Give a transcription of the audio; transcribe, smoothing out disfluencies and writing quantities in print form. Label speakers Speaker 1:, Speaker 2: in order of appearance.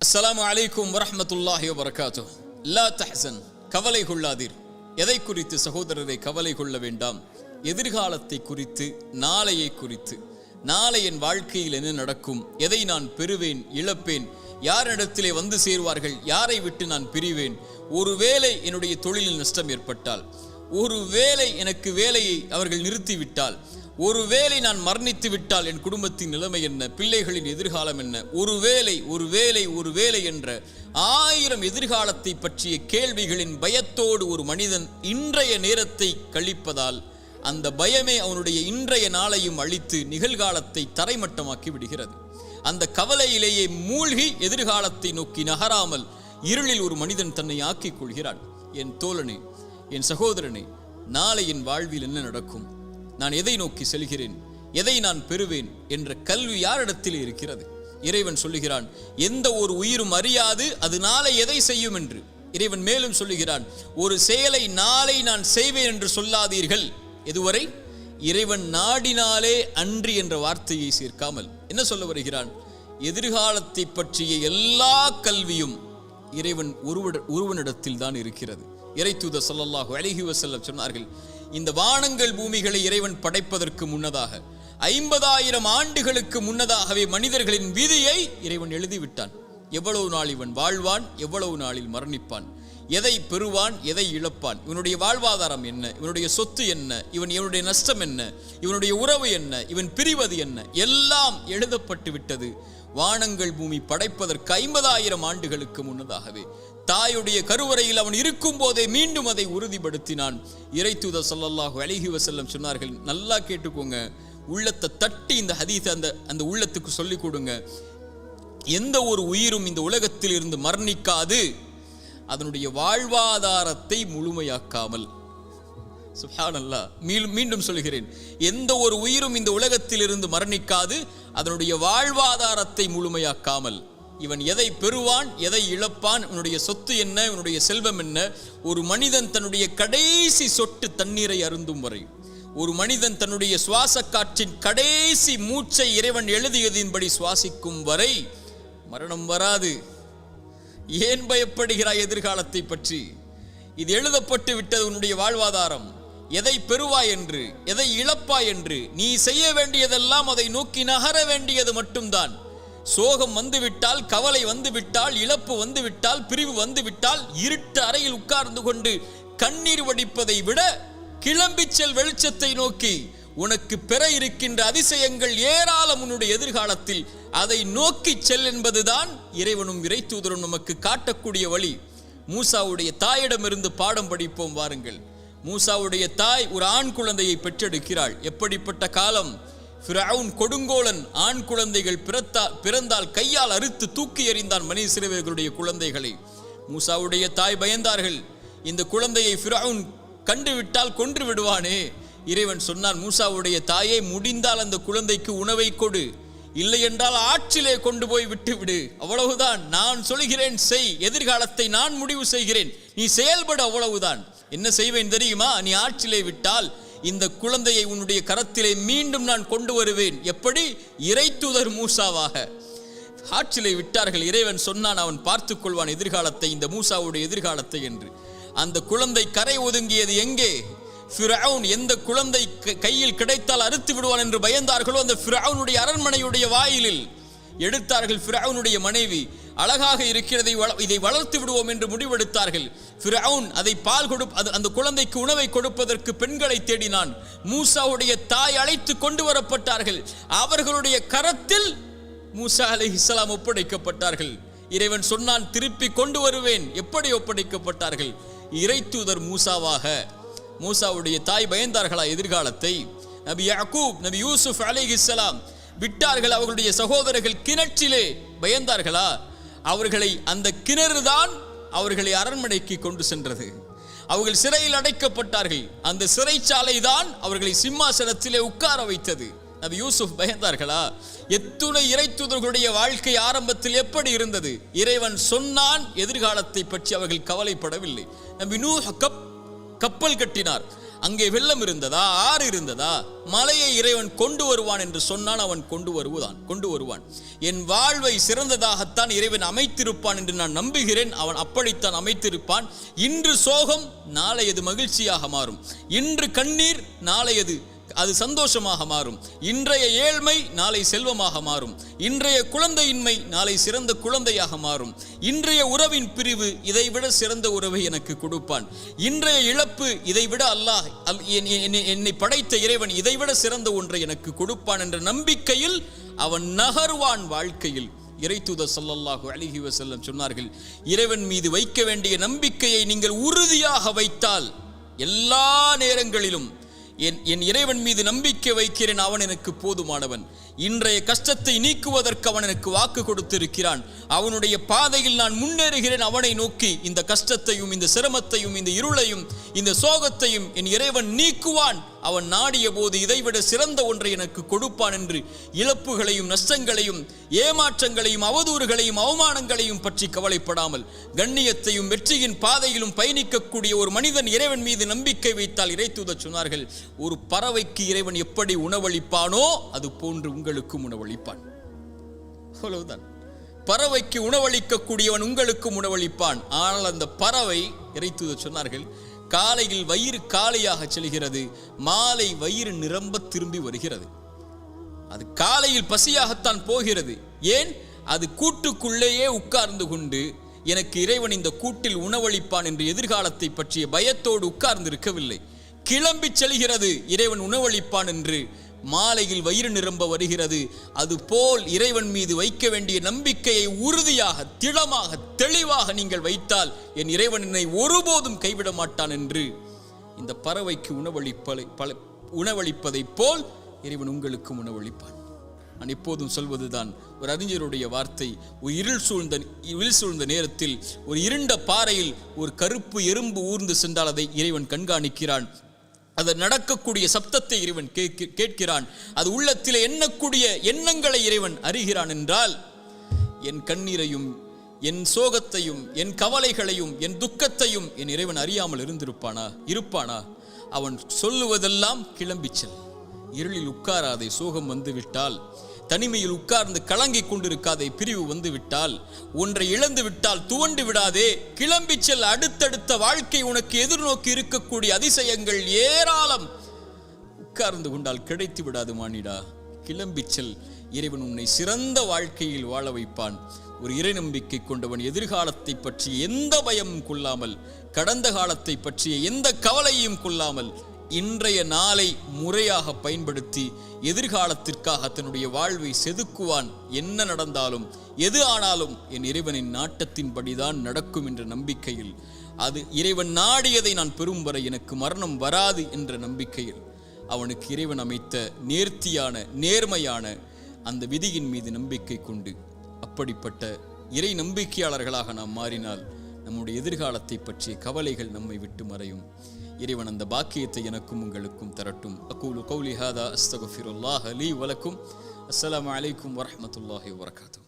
Speaker 1: அஸ்ஸலாமு அலைக்கும் வரஹ்மத்துல்லாஹி வபரகாத்துஹ். லா தஹ்சன், கவலை கொள்ளாதீர். எதை குறித்து சகோதரரை கவலை கொள்ள வேண்டாம்? எதிர்காலத்தை குறித்து, நாளையை குறித்து. நாளை என் வாழ்க்கையில் என்ன நடக்கும்? எதை நான் பெறுவேன், இழப்பேன்? யாரிடத்திலே வந்து சேர்வார்கள்? யாரை விட்டு நான் பிரிவேன்? ஒருவேளை என்னுடைய தொழிலில் நஷ்டம் ஏற்பட்டால், ஒருவேளை எனக்கு வேலையை அவர்கள் நிறுத்திவிட்டால், ஒருவேளை நான் மரணித்து விட்டால் என் குடும்பத்தின் நிலைமை என்ன? பிள்ளைகளின் எதிர்காலம் என்ன? ஒருவேளை என்ற 1000 எதிர்காலத்தை பற்றிய கேள்விகளின் பயத்தோடு ஒரு மனிதன் இன்றைய நேரத்தை கழிப்பதால் அந்த பயமே அவனுடைய இன்றைய நாளையும் அழித்து நிகழ்காலத்தை தரைமட்டமாக்கி விடுகிறது. அந்த கவலையிலேயே மூழ்கி எதிர்காலத்தை நோக்கி நகராமல் இருளில் ஒரு மனிதன் தன்னை ஆக்கிக் கொள்கிறான். என் தோழனே, என் சகோதரனே, நாளை என் வாழ்வில் என்ன நடக்கும்? நான் எதை நோக்கி செல்கிறேன்? எதை நான் பெறுவேன் என்ற கல்வி யாரிடத்தில் இருக்கிறது? இறைவன் சொல்லுகிறான், எந்த ஒரு உயிரும் அறியாது அது நாளை எதை செய்யும் என்று. இறைவன் மேலும் சொல்லுகிறான், ஒரு செயலை நாளை நான் செய்வேன் என்று சொல்லாதீர்கள். எதுவரை? இறைவன் நாடினாலே அன்றி என்ற வார்த்தையை சேர்க்காமல் என்ன சொல்ல வருகிறான்? எதிர்காலத்தை பற்றிய எல்லா கல்வியும் இறைவன் ஒருவனிடத்தில் தான் இருக்கிறது. இறைத்தூதர் ஸல்லல்லாஹு அலைஹி வஸல்லம் சொன்னார்கள், இந்த வானங்கள் பூமிகளை இறைவன் படைப்பதற்கு முன்னதாக 50,000 ஆண்டுகளுக்கு முன்னதாகவே மனிதர்களின் விதியை இறைவன் எழுதிவிட்டான். எவ்வளவு நாள் இவன் வாழ்வான், எவ்வளவு நாளில் மரணிப்பான், எதை பெறுவான், எதை இழப்பான், இவனுடைய வாழ்வாதாரம் என்ன, இவனுடைய சொத்து என்ன, இவனுடைய நஷ்டம் என்ன, இவனுடைய உறவு என்ன, இவன் பிரிவது என்ன, எல்லாம் எழுதப்பட்டு விட்டது. வானங்கள் பூமி படைப்பதற்கு 50,000 ஆண்டுகளுக்கு முன்னதாகவே தாயுடைய கருவறையில் அவன் இருக்கும் போதே மீண்டும் அதை உறுதிப்படுத்தினான். இறைத்தூதர் ஸல்லல்லாஹு அலைஹி வஸல்லம் சொன்னார்கள், நல்லா கேட்டுக்கோங்க, உள்ளத்தை தட்டி இந்த ஹதீஸை அந்த உள்ளத்துக்கு சொல்லிக் கொடுங்க. எந்த ஒரு உயிரும் இந்த உலகத்தில் இருந்து மரணிக்காது அதனுடைய வாழ்வாதாரத்தை முழுமையாக்காமல். சுப்ஹானல்லாஹ், மீண்டும் சொல்கிறேன், எந்த ஒரு உயிரும் இந்த உலகத்தில் இருந்து மரணிக்காது அதனுடைய வாழ்வாதாரத்தை முழுமையாக்காமல். இவன் எதை பெறுவான், எதை இழப்பான், இவனுடைய சொத்து என்ன, இவனுடைய செல்வம் என்ன? ஒரு மனிதன் தன்னுடைய கடைசி சொட்டு தண்ணீரை அருந்தும் வரை, ஒரு மனிதன் தன்னுடைய சுவாச காற்றின் கடைசி மூச்சை இறைவன் எழுதியதின்படி சுவாசிக்கும் வரை மரணம் வராது. ஏன் பயப்படுகிறாய் எதிர்காலத்தை பற்றி? இது எழுதப்பட்டு விட்டது உன்னுடைய வாழ்வாதாரம். எதை பெறுவாய் என்று, எதை இழப்பாய் என்று. நீ செய்ய வேண்டியதெல்லாம் அதை நோக்கி நகர வேண்டியது மட்டும்தான். சோகம் வந்துவிட்டால், கவலை வந்துவிட்டால், இழப்பு வந்துவிட்டால், பிரிவு வந்துவிட்டால், இருட்டு அறையில் உட்கார்ந்து கொண்டு கண்ணீர் வடிப்பதை விட கிளம்பிச் செல் வெளிச்சத்தை நோக்கி. உனக்கு பெற இருக்கின்ற அதிசயங்கள் ஏராளம் உன்னுடைய எதிர்காலத்தில். அதை நோக்கி செல் என்பதுதான் இறைவனும் இறைத்தூதரும் நமக்கு காட்டக்கூடிய வழி. மூசாவுடைய தாயிடமிருந்து பாடம் படிப்போம் வாருங்கள். மூசாவுடைய தாய் ஒரு ஆண் குழந்தையை பெற்றெடுக்கிறாள். எப்படிப்பட்ட காலம்! ஃபிரவுன் கொடுங்கோலன் ஆண் குழந்தைகள் பிறந்தால் கையால் அறுத்து தூக்கி எறிந்தான் மனி இஸ்ரவேலர்களுடைய குழந்தைகளை. மூசாவுடைய தாய் பயந்தார்கள், இந்த குழந்தையை ஃபிரவுன் கண்டுவிட்டால் கொன்று விடுவானே. இறைவன் சொன்னான், மூசாவுடைய தாயை, முடிந்தால் அந்த குழந்தைக்கு உணவை கொடு, இல்லை என்றால் ஆற்றிலே கொண்டு போய் விட்டுவிடு. அவ்வளவுதான், நான் சொல்கிறேன் செய், எதிர்காலத்தை நான் முடிவு செய்கிறேன், நீ செயல்படு, அவ்வளவுதான். என்ன செய்வேன் தெரியுமா? நீ ஆற்றிலே விட்டால் இந்த குழந்தையை உன்னுடைய கரத்திலே மீண்டும் நான் கொண்டு வருவேன். எப்படி? இறைத்தூதர் மூசாவாக. ஆற்றிலே விட்டார்கள். இறைவன் சொன்னான், அவன் பார்த்துக் கொள்வான் எதிர்காலத்தை, இந்த மூசாவுடைய எதிர்காலத்தை என்று. அந்த குழந்தை கரை ஒதுங்கியது எங்கே? ஃபிரவுன் எந்த குழந்தை கையில் கிடைத்தால் அறுத்து விடுவான் என்று பயந்தார்களோ அந்த ஃபிரவுனுடைய அரண்மனையுடைய வாயிலில் எடுத்தார்கள். ஃபிரவுனுடைய மனைவி அழகாக இருக்கிறதை, இதை வளர்த்து விடுவோம் என்று முடிவெடுத்தார்கள். ஃபிரவுன் அதை அந்த குழந்தைக்கு உணவை கொடுப்பதற்கு பெண்களை தேடினான். மூசாவுடைய தாய் அழைத்து கொண்டு வரப்பட்டார்கள். அவர்களுடைய கரத்தில் மூசா அலைஹிஸ்ஸலாம் ஒப்படைக்கப்பட்டார்கள். இறைவன் சொன்னான், திருப்பி கொண்டு வருவேன். எப்படி ஒப்படைக்கப்பட்டார்கள்? இறைத்தூதர் மூசாவாக. மூசாவுடைய தாய் பயந்தார்களா எதிர்காலத்தை? நபி யாக்கூப், நபி யூசுப் அலைஹிஸ்ஸலாம் விட்டார்கள். அவர்களுடைய சகோதரர்கள் கிணற்றிலே பயந்தார்களா? அவர்களை அந்த கிணறு தான் அவர்களை அரண்மனைக்கு கொண்டு சென்றது. அவர்கள் சிறையில் அடைக்கப்பட்டார்கள். அந்த சிறைச்சாலை தான் அவர்களை சிம்மாசனத்திலே உட்கார வைத்தது. நபி யூசுப் பயந்தார்களா? எத்துணை இறைத்தூதர்களுடைய வாழ்க்கை ஆரம்பத்தில் எப்படி இருந்தது? இறைவன் சொன்னான், எதிர்காலத்தை பற்றி அவர்கள் கவலைப்படவில்லை. நபி நூஹ் கப்பல் கட்டினார். அங்கே வெள்ளம் இருந்ததா, ஆறு இருந்ததா? மலையை இறைவன் கொண்டு வருவான் என்று சொன்னான், அவன் கொண்டு வருவான். என் வாழ்வை சிறந்ததாகத்தான் இறைவன் அமைத்திருப்பான் என்று நான் நம்புகிறேன். அவன் அப்படித்தான் அமைத்திருப்பான். இன்று சோகம் நாளையது மகிழ்ச்சியாக மாறும். இன்று கண்ணீர் நாளையது அது சந்தோஷமாக மாறும். இன்றைய ஏழ்மை நாளை செல்வமாக மாறும். இன்றைய குழந்தையின்மை நாளை சிறந்த குழந்தையாக மாறும். இன்றைய உறவின் பிரிவு இதைவிட சிறந்த உறவை எனக்கு கொடுப்பான். இன்றைய இழப்பு இதைவிட அல்லாஹ் என்னை படைத்த இறைவன் இதைவிட சிறந்த ஒன்றை எனக்கு கொடுப்பான் என்ற நம்பிக்கையில் அவன் நகர்வான் வாழ்க்கையில். இறைத்தூதர் ஸல்லல்லாஹு அலைஹி வஸல்லம் சொன்னார்கள், இறைவன் மீது வைக்க வேண்டிய நம்பிக்கையை நீங்கள் உறுதியாக வைத்தால் எல்லா நேரங்களிலும் என் இறைவன் மீது நம்பிக்கை வைக்கிறேன், அவன் எனக்கு போதுமானவன். இன்றைய கஷ்டத்தை நீக்குவதற்கு அவன் எனக்கு வாக்கு கொடுத்திருக்கிறான். அவனுடைய பாதையில் நான் முன்னேறுகிறேன். அவனை நோக்கி இந்த கஷ்டத்தையும் இந்த சிரமத்தையும் இந்த இருளையும் இந்த சோகத்தையும் என் இறைவன் நீக்குவான். அவன் நாடிய போது இதைவிட சிறந்த ஒன்றை எனக்கு கொடுப்பான் என்று இழப்புகளையும் நஷ்டங்களையும் ஏமாற்றங்களையும் அவதூறுகளையும் அவமானங்களையும் பற்றி கவலைப்படாமல் கண்ணியத்தையும் வெற்றியின் பாதையிலும் பயணிக்கக்கூடிய ஒரு மனிதன் இறைவன் மீது நம்பிக்கை வைத்தால், இறைத்தூதர் சொன்னார்கள், ஒரு பறவைக்கு இறைவன் எப்படி உணவளிப்பானோ அது போன்று உங்களுக்கும் உணவளிப்பான். அவ்வளவுதான். பறவைக்கு உணவளிக்கக்கூடியவன் உங்களுக்கும் உணவளிப்பான். ஆனால் அந்த பறவை, இறைத்தூதர் சொன்னார்கள், காலையில் வயிறு காலியாக செல்கிறது, மாலை வயிறு நிரம்ப திரும்பி வருகிறது. அது காலையில் பசியாகத்தான் போகிறது. ஏன்? அது கூட்டுக்குள்ளேயே உட்கார்ந்து கொண்டு எனக்கு இறைவன் இந்த கூட்டில் உணவளிப்பான் என்று எதிர்காலத்தை பற்றிய பயத்தோடு உட்கார்ந்து இருக்கவில்லை. கிளம்பி செல்கிறது, இறைவன் உணவளிப்பான் என்று. மாலையில் வயிறு நிரம்ப வருகிறது. அதுபோல் இறைவன் மீது வைக்க வேண்டிய நம்பிக்கையை உறுதியாக திடமாக தெளிவாக நீங்கள் வைத்தால் என் இறைவன் என்னை ஒருபோதும் கைவிட மாட்டான் என்று இந்த பறவைக்கு உணவளிப்பதை போல் இறைவன் உங்களுக்கும் உணவளிப்பான். நான் எப்போதும் சொல்வதுதான் ஒரு அறிஞருடைய வார்த்தை. ஒரு இருள் சூழ்ந்த நேரத்தில் ஒரு இருண்ட பாறையில் ஒரு கருப்பு எறும்பு ஊர்ந்து சென்றால் அதை இறைவன் கண்காணிக்கிறான். அது நடக்கக்கூடிய சப்தத்தை இறைவன் கேட்கிறான். அது உள்ளத்திலே எண்ணக்கூடிய எண்ணங்களை இறைவன் அறிகிறான் என்றால், என் கண்ணீரையும் என் சோகத்தையும் என் கவலைகளையும் என் துக்கத்தையும் என் இறைவன் அறியாமல் இருப்பானா? அவன் சொல்லுவதெல்லாம் கிளம்பிச்சல். இருளில் உட்காராதே, சோகம் வந்துவிட்டால். தனிமையில் உட்கார்ந்து கலங்கிக் கொண்டிருக்காதே, பிரிவு வந்துவிட்டால். ஒன்றை இழந்து விட்டால் துவண்டு விடாதே, கிளம்பி செல். அடுத்தடுத்த வாழ்க்கை உனக்கு எதிர்நோக்கி இருக்கக்கூடிய அதிசயங்கள் ஏராளம். உட்கார்ந்து கொண்டால் கிடைத்து விடாது மானிடா, கிளம்பி செல். இறைவன் உன்னை சிறந்த வாழ்க்கையில் வாழ வைப்பான். ஒரு இறை நம்பிக்கை கொண்டவன் எதிர்காலத்தை பற்றிய எந்த பயமும் கொள்ளாமல், கடந்த காலத்தை பற்றிய எந்த கவலையும் கொள்ளாமல், இன்றைய நாளை முறையாக பயன்படுத்தி எதிர்காலத்திற்காக தன்னுடைய வாழ்வை செதுக்குவான். என்ன நடந்தாலும் எது ஆனாலும் என் இறைவனின் நாட்டத்தின்படிதான் நடக்கும் என்ற நம்பிக்கையில், அது இறைவன் நாடியதை நான் பெறும் வரை எனக்கு மரணம் வராது என்ற நம்பிக்கையில் அவனுக்கு இறைவன் அமைத்த நேர்த்தியான நேர்மையான அந்த விதியின் மீது நம்பிக்கை கொண்டு அப்படிப்பட்ட இறை நம்பிக்கையாளர்களாக நாம் மாறினால் நம்முடைய எதிர்காலத்தை பற்றிய கவலைகள் நம்மை விட்டு மறையும். இறைவன் அந்த பாக்கியத்தை எனக்கும் உங்களுக்கும் தரட்டும். அகூலு கௌலி ஹாதா அஸ்தக்ஃபிருல்லாஹ் லீ வலக்கும். அஸ்ஸலாமு அலைக்கும் வரஹ்மத்துல்லாஹி வபரகாத்துஹு.